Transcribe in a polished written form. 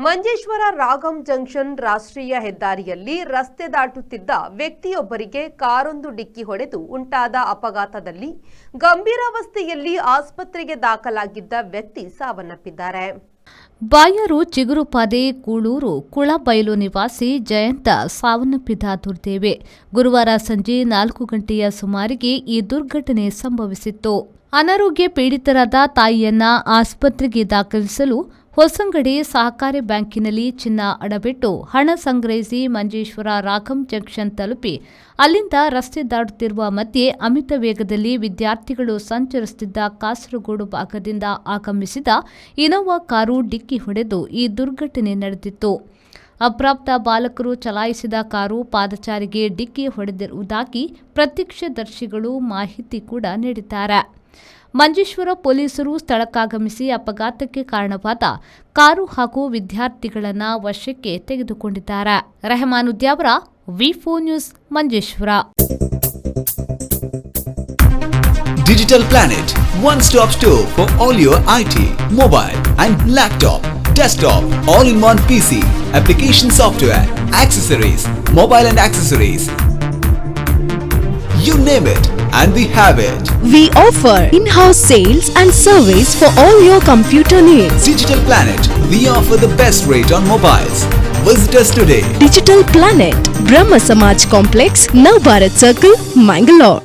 Manjeshwar ragam junction ರಾಷ್ಟ್ರೀಯ ಹೆದ್ದಾರಿಯಲ್ಲಿ ರಸ್ತೆ ದಾಟುತ್ತಿದ್ದ ವ್ಯಕ್ತಿಯೊಬ್ಬರಿಗೆ ಕಾರೊಂದು ಡಿಕ್ಕಿ ಹೊಡೆದು ಉಂಟಾದ ಅಪಘಾತದಲ್ಲಿ ಗಂಭೀರಾವಸ್ಥೆಯಲ್ಲಿ ಆಸ್ಪತ್ರೆಗೆ ದಾಖಲಾಗಿದ್ದ ವ್ಯಕ್ತಿ ಸಾವನ್ನಪ್ಪಿದ್ದಾರೆ. ಬಾಯರು ಚಿಗುರುಪಾದೆ ಕೂಳೂರು ಕುಳಬೈಲು ನಿವಾಸಿ ಜಯಂತ ಸಾವನ್ನಪ್ಪಿದ ದುರ್ದೈವಿ. ಗುರುವಾರ ಸಂಜೆ 4 ಗಂಟೆಯ ಸುಮಾರಿಗೆ ಈ ದುರ್ಘಟನೆ ಸಂಭವಿಸಿತ್ತು. ಅನಾರೋಗ್ಯ ಪೀಡಿತರಾದ ತಾಯಿಯನ್ನ ಆಸ್ಪತ್ರೆಗೆ ದಾಖಲಿಸಲು ಹೊಸಂಗಡಿ ಸಹಕಾರಿ ಬ್ಯಾಂಕಿನಲ್ಲಿ ಚಿನ್ನ ಅಡವಿಟ್ಟು ಹಣ ಸಂಗ್ರಹಿಸಿ ಮಂಜೇಶ್ವರ ರಾಗಂ ಜಂಕ್ಷನ್ ತಲುಪಿ ಅಲ್ಲಿಂದ ರಸ್ತೆ ದಾಟುತ್ತಿರುವ ಮಧ್ಯೆ ಅಮಿತ ವೇಗದಲ್ಲಿ ವಿದ್ಯಾರ್ಥಿಗಳು ಸಂಚರಿಸುತ್ತಿದ್ದ ಕಾಸರಗೋಡು ಭಾಗದಿಂದ ಆಗಮಿಸಿದ ಇನೋವಾ ಕಾರು ಡಿಕ್ಕಿ ಹೊಡೆದು ಈ ದುರ್ಘಟನೆ ನಡೆದಿತ್ತು. ಅಪ್ರಾಪ್ತ ಬಾಲಕರು ಚಲಾಯಿಸಿದ ಕಾರು ಪಾದಚಾರಿಗೆ ಡಿಕ್ಕಿ ಹೊಡೆದಿರುವುದಾಗಿ ಪ್ರತ್ಯಕ್ಷದರ್ಶಿಗಳು ಮಾಹಿತಿ ಕೂಡ ನೀಡಿದ್ದಾರೆ. ಮಂಜೇಶ್ವರ ಪೊಲೀಸರು ಸ್ಥಳಕ್ಕಾಗಮಿಸಿ ಅಪಘಾತಕ್ಕೆ ಕಾರಣವಾದ ಕಾರು ಹಾಗೂ ವಿದ್ಯಾರ್ಥಿಗಳನ್ನು ವಶಕ್ಕೆ ತೆಗೆದುಕೊಂಡಿದ್ದಾರೆ. ರೆಹಮಾನ್ ಉದ್ಯಾವರ, ವಿ4 news, Manjeshwar. Digital Planet, one-stop store for all your IT, mobile and laptop, desktop, all-in-one PC, application software, accessories, mobile and accessories. You name it, and we have it. We offer in-house sales and service for all your computer needs. Digital Planet, we offer the best rate on mobiles. Visit us today. Digital Planet, Brahma Samaj Complex, Navbharat Circle, Mangalore.